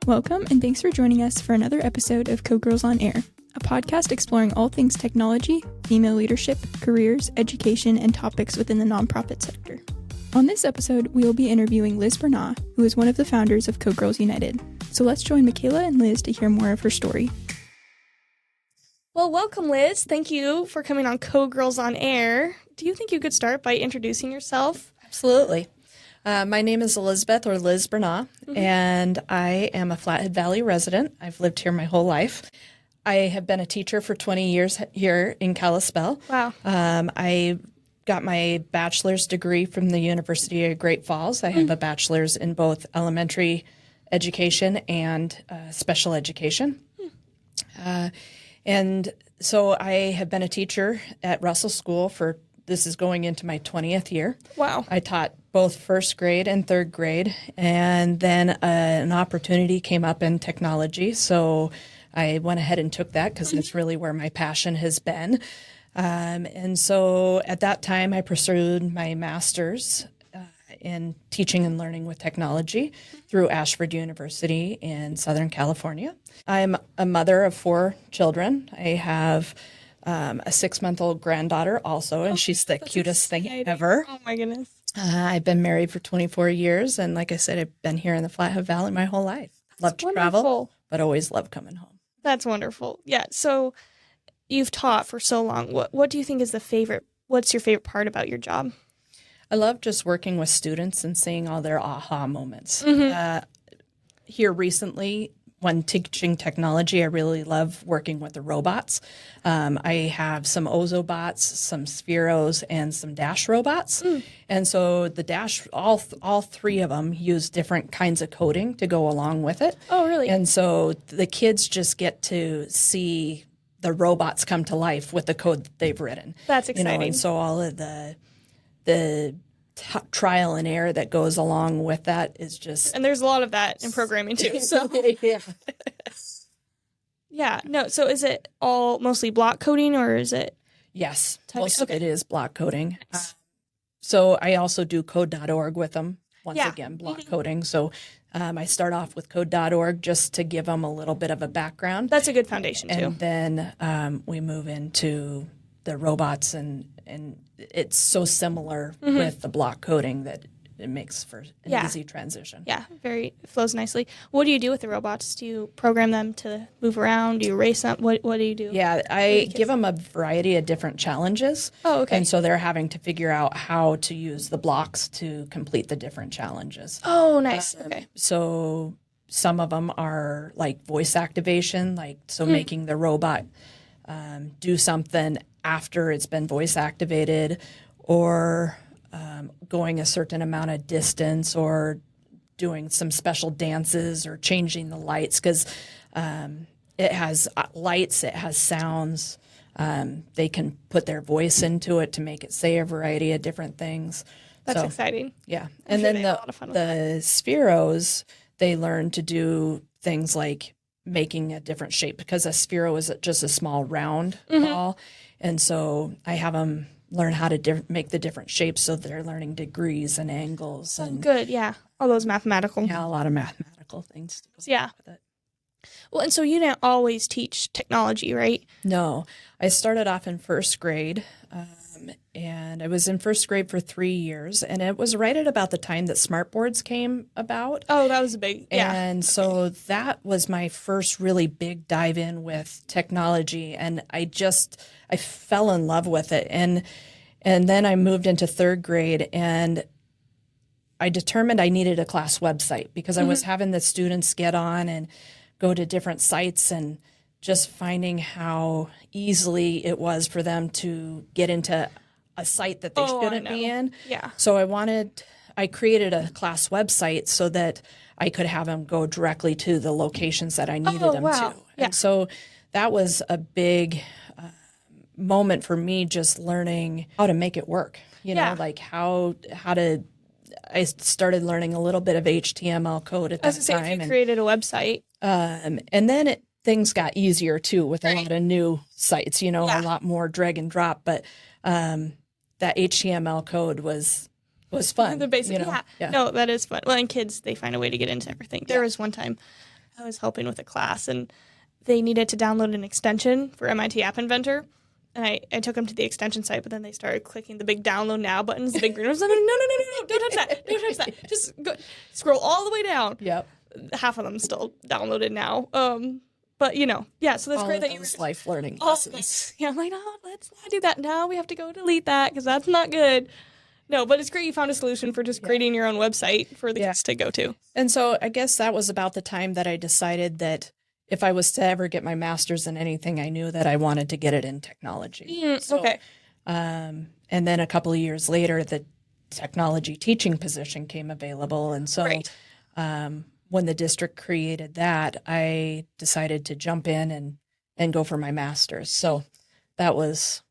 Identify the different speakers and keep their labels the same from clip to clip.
Speaker 1: Welcome, and thanks for joining us for another episode of Co-Girls on Air, a podcast exploring all things technology, female leadership, careers, education, and topics within the nonprofit sector. On this episode, we will be interviewing Liz Bernau, who is one of the founders of Co-Girls United. So let's join Michaela and Liz to hear more of her story.
Speaker 2: Well, welcome, Liz. Thank you for coming on Co-Girls on Air. Do you think you could start by introducing yourself?
Speaker 3: Absolutely. My name is Elizabeth, or Liz Bernau, and I am a Flathead Valley resident. I've lived here my whole life. I have been a teacher for 20 years here in Kalispell.
Speaker 2: Wow.
Speaker 3: I got my bachelor's degree from the University of Great Falls. I have a bachelor's in both elementary education and special education. And so I have been a teacher at Russell School for, this is going into my 20th year.
Speaker 2: Wow.
Speaker 3: I taught both first grade and third grade, and then an opportunity came up in technology, so I went ahead and took that because that's really where my passion has been. And so at that time, I pursued my master's in teaching and learning with technology through Ashford University in Southern California. I'm a mother of 4 children. I have a 6-month-old granddaughter also, and she's the cutest thing ever.
Speaker 2: Oh, my goodness.
Speaker 3: I've been married for 24 years, and like I said, I've been here in the Flathead Valley my whole life. Love to travel, but always love coming home.
Speaker 2: That's wonderful. Yeah, so you've taught for so long. What do you think is what's your favorite part about your job?
Speaker 3: I love just working with students and seeing all their aha moments. Here recently, when teaching technology, I really love working with the robots. I have some Ozobots, some Spheros, and some Dash robots. And so the Dash, all 3 of them use different kinds of coding to go along with it.
Speaker 2: Oh, really?
Speaker 3: And so the kids just get to see the robots come to life with the code that they've written.
Speaker 2: That's exciting.
Speaker 3: And so all of the trial and error that goes along with that is just...
Speaker 2: And there's a lot of that in programming too. So
Speaker 3: yeah.
Speaker 2: Yeah. No, so is it all mostly block coding, or is it...
Speaker 3: Yes, most of it is block coding. So I also do code.org with them. Once again, block coding. So I start off with code.org just to give them a little bit of a background.
Speaker 2: That's a good foundation too.
Speaker 3: And then we move into the robots, and it's so similar with the block coding that it makes for an easy transition.
Speaker 2: Yeah, flows nicely. What do you do with the robots? Do you program them to move around? Do you race them? What do you do?
Speaker 3: Yeah, I give them a variety of different challenges.
Speaker 2: Oh, okay.
Speaker 3: And so they're having to figure out how to use the blocks to complete the different challenges.
Speaker 2: Oh, nice. Okay.
Speaker 3: So some of them are like voice activation, making the robot do something after it's been voice activated, or going a certain amount of distance, or doing some special dances, or changing the lights, because it has lights, it has sounds. They can put their voice into it to make it say a variety of different things.
Speaker 2: That's exciting.
Speaker 3: Yeah. And then the Spheros, they learn to do things like making a different shape, because a Sphero is just a small round ball. And so I have them learn how to make the different shapes, so they're learning degrees and angles. And
Speaker 2: good, yeah. All those mathematical.
Speaker 3: Yeah, a lot of mathematical things to go with it.
Speaker 2: Well, and so you didn't always teach technology, right?
Speaker 3: No. I started off in first grade, and I was in first grade for 3 years, and it was right at about the time that smart boards came about.
Speaker 2: Oh, that was a big,
Speaker 3: And so that was my first really big dive in with technology, and I fell in love with it. And then I moved into third grade, and I determined I needed a class website, because I was having the students get on and go to different sites, and just finding how easily it was for them to get into a site that they shouldn't be in.
Speaker 2: Yeah.
Speaker 3: So I created a class website so that I could have them go directly to the locations that I needed them to.
Speaker 2: Yeah.
Speaker 3: And so that was a big moment for me, just learning how to make it work. Like how to. I started learning a little bit of HTML code at that time.
Speaker 2: You created a website.
Speaker 3: And then things got easier too with a lot of new sites, a lot more drag and drop. But that HTML code was fun.
Speaker 2: The basic, yeah. No, that is fun. Well, and kids, they find a way to get into everything. There was one time I was helping with a class, and they needed to download an extension for MIT App Inventor. And I took them to the extension site, but then they started clicking the big download now buttons, the big green ones. No, don't touch that. Don't touch that. Just go, scroll all the way down.
Speaker 3: Yep.
Speaker 2: Half of them still downloaded now. But, yeah, so that's
Speaker 3: All
Speaker 2: great
Speaker 3: of
Speaker 2: that
Speaker 3: those life learning
Speaker 2: all
Speaker 3: lessons.
Speaker 2: Yeah, I'm like, no, let's not do that now. We have to go delete that because that's not good. No, but it's great you found a solution for just creating your own website for the kids to go to.
Speaker 3: And so I guess that was about the time that I decided that if I was to ever get my master's in anything, I knew that I wanted to get it in technology.
Speaker 2: Okay.
Speaker 3: And then a couple of years later, the technology teaching position came available. And so when the district created that, I decided to jump in and go for my master's. So that was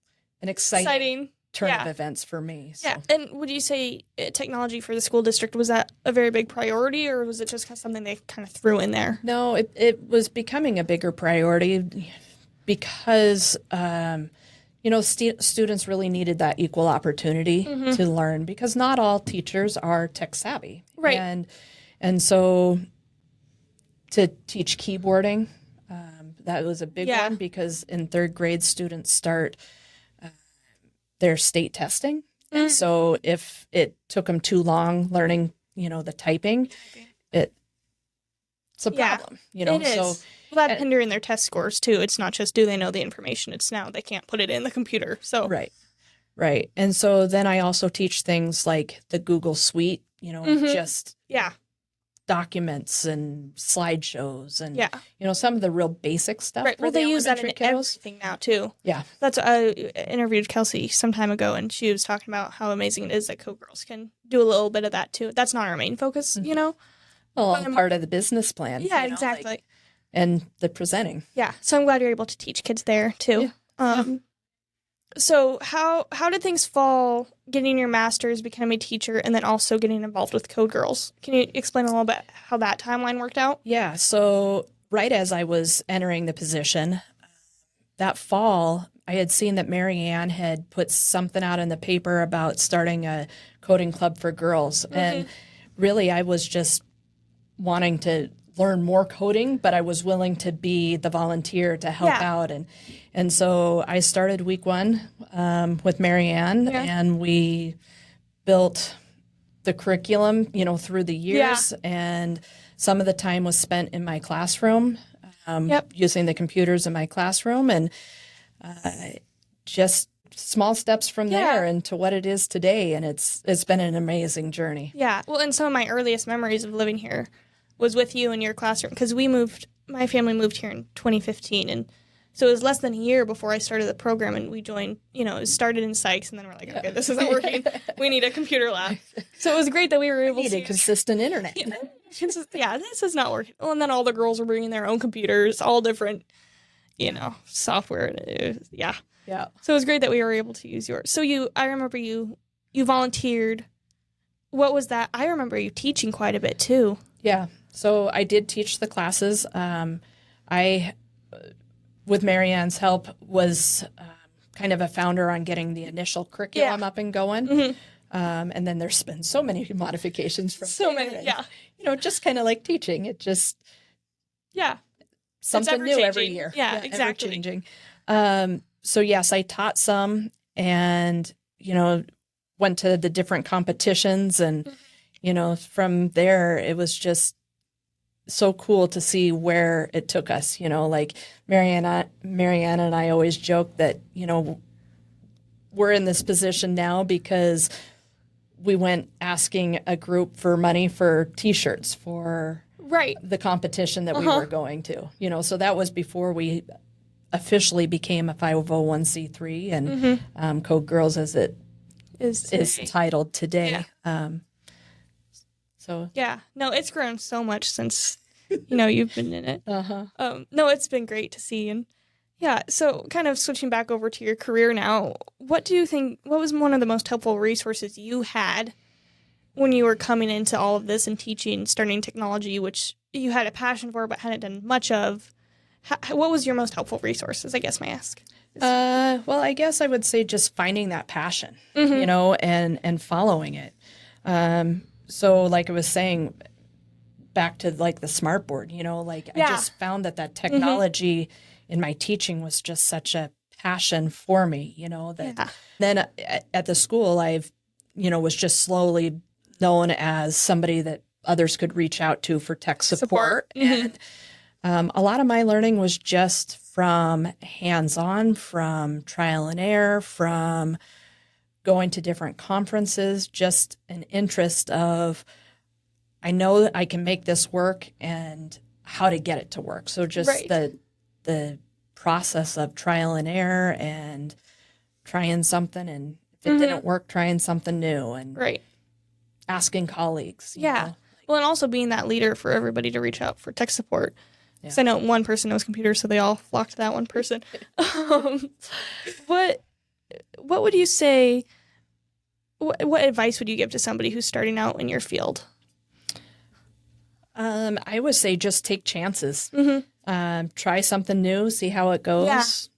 Speaker 3: an exciting turn of events for me. So.
Speaker 2: Yeah. And would you say technology for the school district, was that a very big priority, or was it just something they kind of threw in there?
Speaker 3: No, it was becoming a bigger priority because, students really needed that equal opportunity to learn, because not all teachers are tech savvy.
Speaker 2: Right.
Speaker 3: And so to teach keyboarding, that was a big one, because in third grade, students start their state testing. And so if it took them too long learning, the typing, it's a problem,
Speaker 2: It is. Well, that's hindering their test scores too. It's not just do they know the information, it's now they can't put it in the computer. So
Speaker 3: Right. And so then I also teach things like the Google Suite, just documents and slideshows and some of the real basic stuff.
Speaker 2: Right. Well, they use that in everything now too.
Speaker 3: Yeah.
Speaker 2: That's I interviewed Kelsey some time ago, and she was talking about how amazing it is that co-girls can do a little bit of that too. That's not our main focus,
Speaker 3: Well, part of the business plan.
Speaker 2: Yeah, exactly.
Speaker 3: And the presenting.
Speaker 2: Yeah. So I'm glad you're able to teach kids there too. Yeah. So how did things fall getting your master's, becoming a teacher, and then also getting involved with Code Girls? Can you explain a little bit how that timeline worked out?
Speaker 3: Yeah. So right as I was entering the position, that fall, I had seen that Mary Ann had put something out in the paper about starting a coding club for girls. And really, I was just wanting to learn more coding, but I was willing to be the volunteer to help out. And so I started week one with Mary Ann, and we built the curriculum, through the years. And some of the time was spent in my classroom, using the computers in my classroom, and just small steps from there into what it is today. And it's been an amazing journey.
Speaker 2: Yeah. Well, and some of my earliest memories of living here was with you in your classroom, because my family moved here in 2015, and so it was less than a year before I started the program, and we joined, it started in Sykes, and then we're like, okay, this isn't working. We need a computer lab. So it was great that we were able to
Speaker 3: need a consistent internet.
Speaker 2: This is not working. Well, and then all the girls were bringing their own computers, all different, software. Yeah. So it was great that we were able to use yours. So I remember you volunteered. What was that? I remember you teaching quite a bit too.
Speaker 3: Yeah. So I did teach the classes. I, with Mary Ann's help, was kind of a founder on getting the initial curriculum up and going. And then there's been so many modifications from
Speaker 2: many,
Speaker 3: just kind of like teaching. It just something new every year.
Speaker 2: Yeah, exactly.
Speaker 3: Ever-changing. So yes, I taught some, and went to the different competitions, and from there it was just so cool to see where it took us. Like Marianne and I always joke that we're in this position now because we went asking a group for money for T-shirts for the competition that we were going to. So that was before we officially became a 501c3 and Code Girls as it is titled today.
Speaker 2: No, it's grown so much since you've been in it. No, it's been great to see. And so kind of switching back over to your career now, what was one of the most helpful resources you had when you were coming into all of this and teaching, starting technology, which you had a passion for but hadn't done much of? What was your most helpful resources, I guess may ask?
Speaker 3: Well, I guess I would say just finding that passion, and following it. So like I was saying, back to like the smart board, I
Speaker 2: Yeah.
Speaker 3: just found that technology in my teaching was just such a passion for me, that then at the school I've, was just slowly known as somebody that others could reach out to for tech support. And a lot of my learning was just from hands-on, from trial and error, from going to different conferences, just an interest of, I know that I can make this work and how to get it to work. So just the process of trial and error and trying something, and if it didn't work, trying something new, and asking colleagues. You know?
Speaker 2: Well, and also being that leader for everybody to reach out for tech support. Because I know one person knows computers, so they all flock to that one person. What would you say, what advice would you give to somebody who's starting out in your field?
Speaker 3: I would say just take chances. Try something new, see how it goes.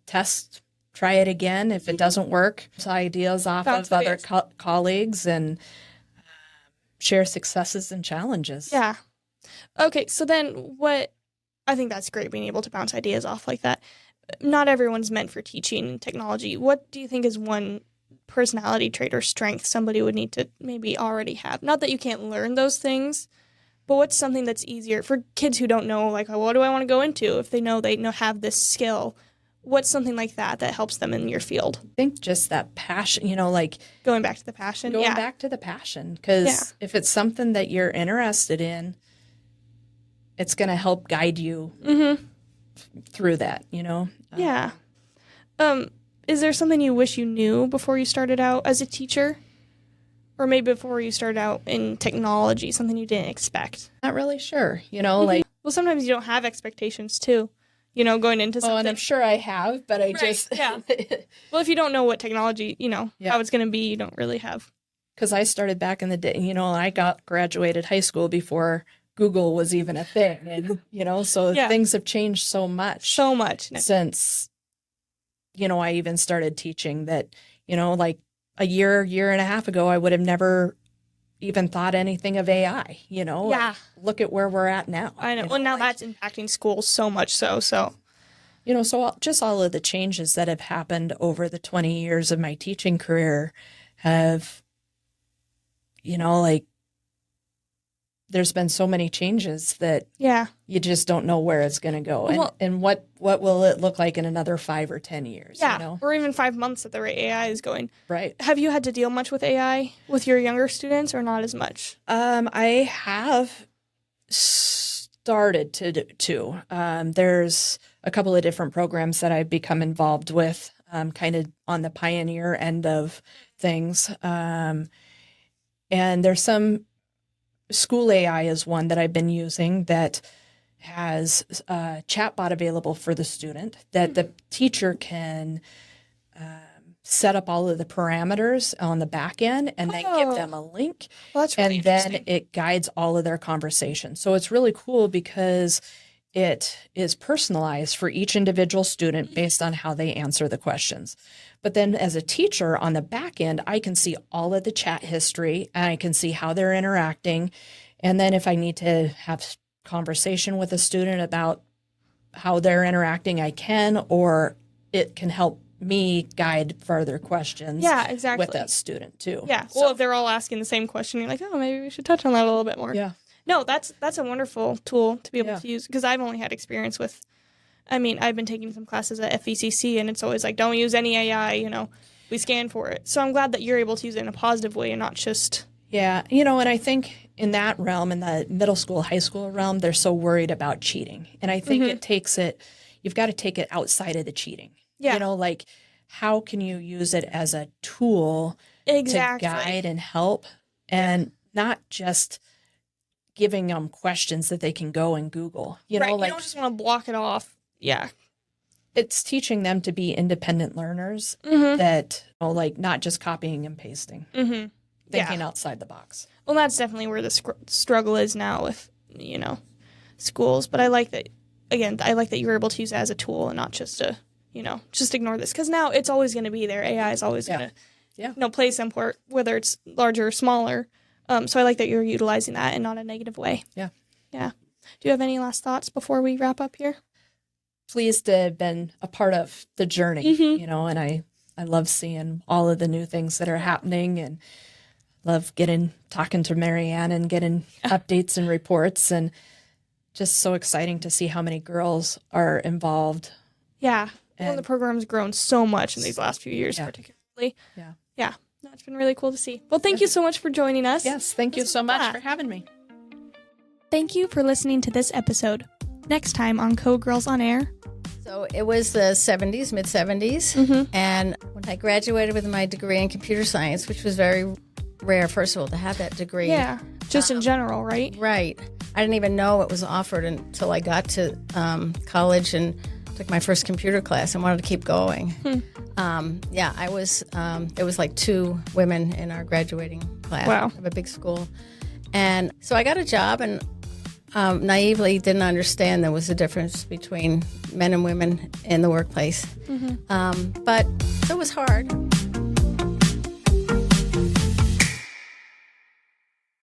Speaker 3: Test, try it again. If it doesn't work, bounce ideas off of other colleagues, and share successes and challenges.
Speaker 2: Yeah. Okay, so then I think that's great, being able to bounce ideas off like that. Not everyone's meant for teaching technology. What do you think is one personality trait or strength somebody would need to maybe already have? Not that you can't learn those things, but what's something that's easier for kids who don't know, like, what do I want to go into? If they know have this skill, what's something like that helps them in your field?
Speaker 3: I think just that passion,
Speaker 2: going back to the passion.
Speaker 3: Going back to the passion, because if it's something that you're interested in, it's going to help guide you through that,
Speaker 2: Yeah. Is there something you wish you knew before you started out as a teacher? Or maybe before you started out in technology, something you didn't expect?
Speaker 3: Not really sure,
Speaker 2: Well, sometimes you don't have expectations, too, going into something.
Speaker 3: Oh, and I'm sure I have, but I just...
Speaker 2: Yeah. Well, if you don't know what technology, how it's going to be, you don't really have.
Speaker 3: Because I started back in the day, and I graduated high school before Google was even a thing. And, so things have changed so much.
Speaker 2: So much.
Speaker 3: Since, I even started teaching that, like a year and a half ago, I would have never even thought anything of AI,
Speaker 2: Yeah.
Speaker 3: Look at where we're at now.
Speaker 2: I know. Well, now that's impacting schools so much so.
Speaker 3: So just all of the changes that have happened over the 20 years of my teaching career have, there's been so many changes that you just don't know where it's going to go. And what will it look like in another 5 or 10 years?
Speaker 2: Or even 5 months at the rate AI is going.
Speaker 3: Right.
Speaker 2: Have you had to deal much with AI with your younger students, or not as much?
Speaker 3: I have started to. There's a couple of different programs that I've become involved with, kind of on the pioneer end of things. And there's some... School AI is one that I've been using that has a chatbot available for the student that the teacher can set up all of the parameters on the back end and then give them a link.
Speaker 2: Well, that's really interesting.
Speaker 3: Then it guides all of their conversation. So it's really cool because it is personalized for each individual student based on how they answer the questions. But then as a teacher on the back end, I can see all of the chat history and I can see how they're interacting. And then if I need to have conversation with a student about how they're interacting, I can, or it can help me guide further questions with that student too.
Speaker 2: Yeah. Well, if they're all asking the same question, you're like, oh, maybe we should touch on that a little bit more.
Speaker 3: Yeah.
Speaker 2: No, that's a wonderful tool to be able to use, because I've only had experience with, I've been taking some classes at FECC, and it's always like, don't use any AI, we scan for it. So I'm glad that you're able to use it in a positive way and not just...
Speaker 3: Yeah, and I think in that realm, in the middle school, high school realm, they're so worried about cheating. And I think you've got to take it outside of the cheating.
Speaker 2: Yeah.
Speaker 3: Like, how can you use it as a tool to guide and help, and not just giving them questions that they can go and Google.
Speaker 2: You don't just want to block it off. Yeah.
Speaker 3: It's teaching them to be independent learners that, not just copying and pasting, thinking outside the box.
Speaker 2: Well, that's definitely where the struggle is now with, schools. But I like that, you're able to use it as a tool and not just just ignore this. Because now it's always going to be there. AI is always going to, play some part, whether it's larger or smaller. So I like that you're utilizing that in not a negative way.
Speaker 3: Yeah.
Speaker 2: Yeah. Do you have any last thoughts before we wrap up here?
Speaker 3: Pleased to have been a part of the journey, you know, and I love seeing all of the new things that are happening, and love talking to Marianne and getting updates and reports, and just so exciting to see how many girls are involved.
Speaker 2: Yeah. And the program's grown so much in these last few years, particularly.
Speaker 3: Yeah.
Speaker 2: Yeah. No, it's been really cool to see. Well, thank you so much for joining us.
Speaker 3: Yes, thank you so much for having me.
Speaker 2: Thank you for listening to this episode. Next time on Co-Girls on Air.
Speaker 4: So it was the 70s, mid-70s, and when I graduated with my degree in computer science, which was very rare, first of all, to have that degree.
Speaker 2: Yeah, just in general, right?
Speaker 4: Right. I didn't even know it was offered until I got to college and took my first computer class and wanted to keep going. I was, it was like 2 women in our graduating class of a big school. And so I got a job and naively didn't understand there was a difference between men and women in the workplace. But it was hard.